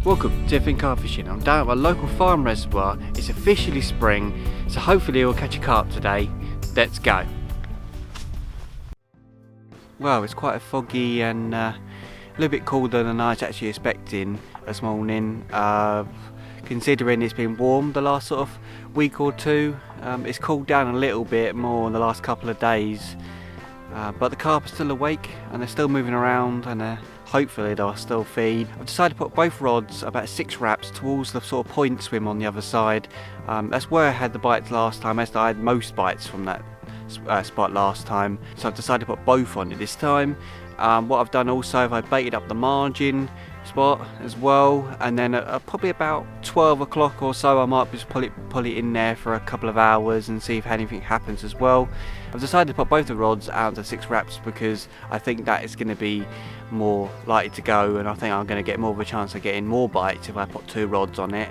Welcome to Everything Carp Fishing. I'm down at my local farm reservoir. It's officially spring, so hopefully we'll catch a carp today. Let's go. Well, it's quite a foggy and a little bit colder than I was actually expecting this morning. Considering it's been warm the last sort of week or two, it's cooled down a little bit more in the last couple of days. But the carp are still awake and they're still moving around, and hopefully they'll still feed. I've decided to put both rods about 6 wraps towards the sort of point swim on the other side. That's where I had the bites last time. I had most bites from that spot last time, so I've decided to put both on it this time. What I've done also, I've baited up the margin spot as well, and then probably about 12 o'clock or so I might just pull it in there for a couple of hours and see if anything happens as well. I've decided to put both the rods out to 6 wraps because I think that is going to be more likely to go, and I think I'm going to get more of a chance of getting more bites if I put 2 rods on it.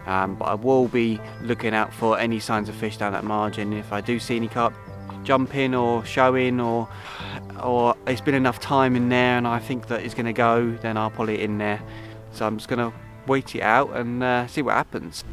But I will be looking out for any signs of fish down that margin. If I do see any carp jumping or showing, or it's been enough time in there and I think that it's going to go, then I'll pull it in there. So I'm just going to wait it out and see what happens.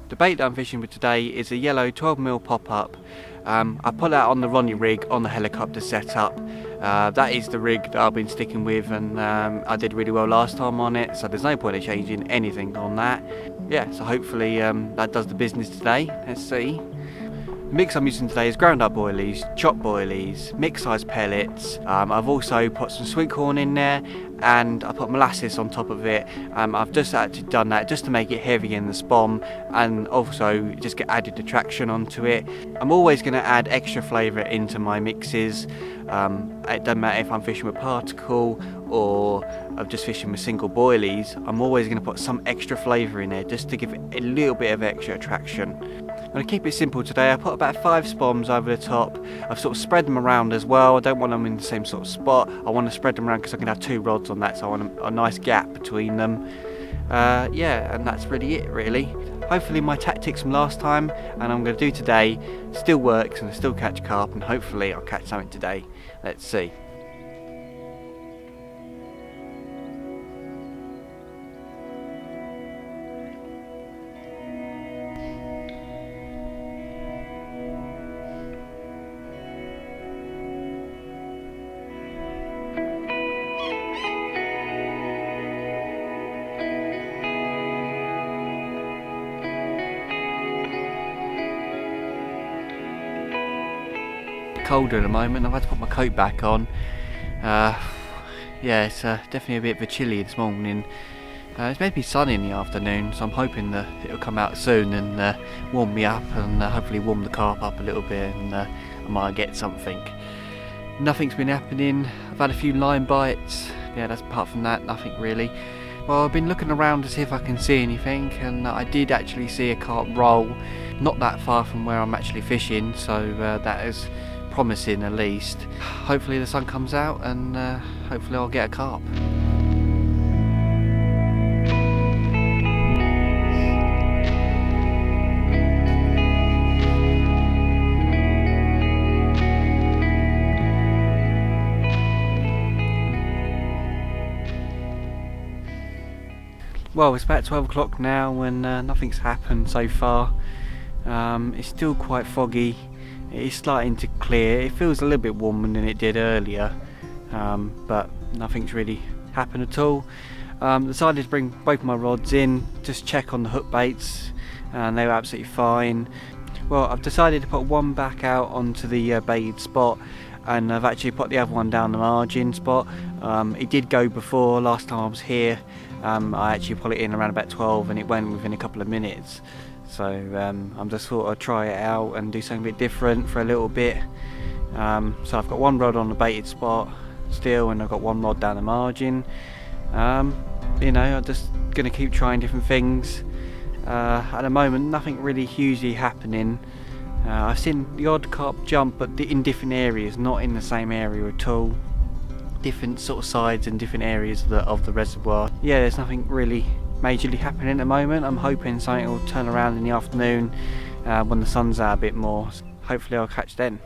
The bait that I'm fishing with today is a yellow 12mm pop-up. I put that on the Ronnie rig on the helicopter setup. That is the rig that I've been sticking with, and I did really well last time on it, so there's no point in changing anything on that. Yeah, so hopefully that does the business today. Let's see. The mix I'm using today is ground up boilies, chopped boilies, mixed size pellets. I've also put some sweet corn in there, and I put molasses on top of it. I've just actually done that just to make it heavy in the spom, and also just get added attraction onto it. I'm always going to add extra flavour into my mixes. It doesn't matter if I'm fishing with particle or I'm just fishing with single boilies. I'm always going to put some extra flavour in there just to give it a little bit of extra attraction. I'm going to keep it simple today. I put about 5 spoms over the top. I've sort of spread them around as well. I don't want them in the same sort of spot. I want to spread them around because I can have 2 rods on that, so I want a nice gap between them. Yeah, and that's really it really. Hopefully my tactics from last time and I'm going to do today still works and I still catch carp, and hopefully I'll catch something today. Let's see. Colder at the moment. I've had to put my coat back on. yeah, it's definitely a bit of a chilly this morning. It's meant to be sunny in the afternoon, so I'm hoping that it'll come out soon and warm me up and hopefully warm the carp up a little bit, and I might get something. Nothing's been happening. I've had a few line bites. Yeah, that's apart from that, nothing really. Well, I've been looking around to see if I can see anything, and I did actually see a carp roll not that far from where I'm actually fishing, so that is promising at least. Hopefully the sun comes out and hopefully I'll get a carp. Well, it's about 12 o'clock now and nothing's happened so far. It's still quite foggy. It is starting to clear. It feels a little bit warmer than it did earlier, but nothing's really happened at all. Decided to bring both my rods in, just check on the hook baits, and they were absolutely fine. Well, I've decided to put one back out onto the baited spot, and I've actually put the other one down the margin spot. It did go before last time I was here. I actually put it in around about 12 and it went within a couple of minutes. So I'm just sort of try it out and do something a bit different for a little bit. So I've got one rod on the baited spot still, and I've got one rod down the margin. You know, I'm just going to keep trying different things. At the moment, nothing really hugely happening. I've seen the odd carp jump, but in different areas, not in the same area at all. Different sort of sides and different areas of the reservoir. Yeah, there's nothing really majorly happening at the moment. I'm hoping something will turn around in the afternoon when the sun's out a bit more. Hopefully I'll catch then.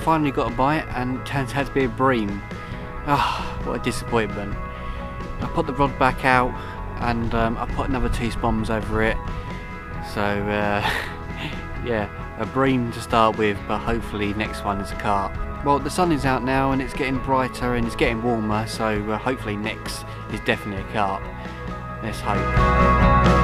Finally got a bite, and it turns out to be a bream. Ah, what a disappointment. I put the rod back out and I put another 2 spoms over it. So yeah, a bream to start with, but hopefully next one is a carp. Well, the sun is out now and it's getting brighter and it's getting warmer, so hopefully next is definitely a carp. Let's hope.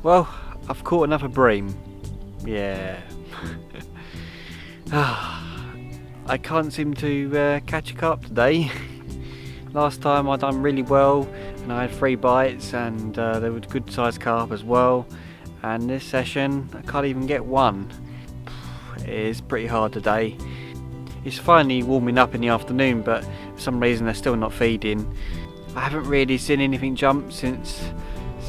Well, I've caught another bream. Yeah. I can't seem to catch a carp today. Last time I done really well and I had 3 bites, and there was good sized carp as well. And this session I can't even get one. It is pretty hard today. It's finally warming up in the afternoon, but for some reason they're still not feeding. I haven't really seen anything jump since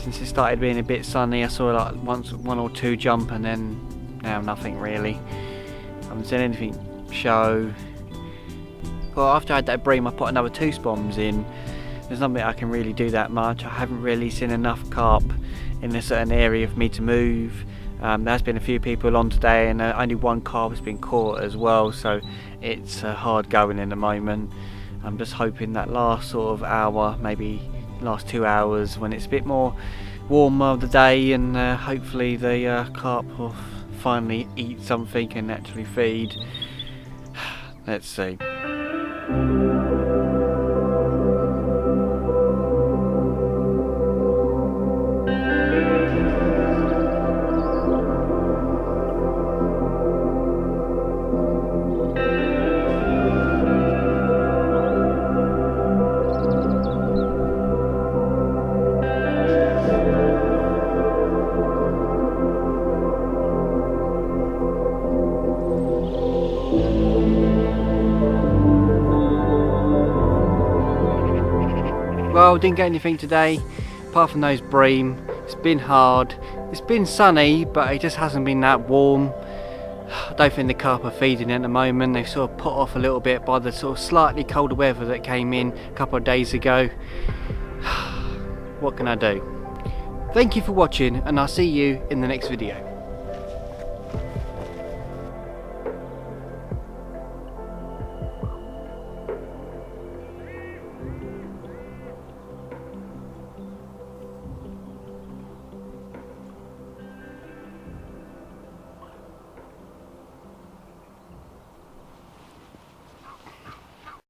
it started being a bit sunny. I saw like one or two jump, and then now nothing really. I haven't seen anything show. Well, after I had that bream I put another 2 spoms in. There's nothing I can really do that much. I haven't really seen enough carp in a certain area for me to move. There's been a few people on today, and only 1 carp has been caught as well, so it's hard going in the moment. I'm just hoping that last sort of hour, maybe last 2 hours, when it's a bit more warmer of the day, and hopefully the carp will finally eat something and actually feed. Let's see. well. Didn't get anything today apart from those bream. It's been hard. It's been sunny, but it just hasn't been that warm. I don't think the carp are feeding at the moment. They've sort of put off a little bit by the sort of slightly colder weather that came in a couple of days ago. What can I do? Thank you for watching, and I'll see you in the next video.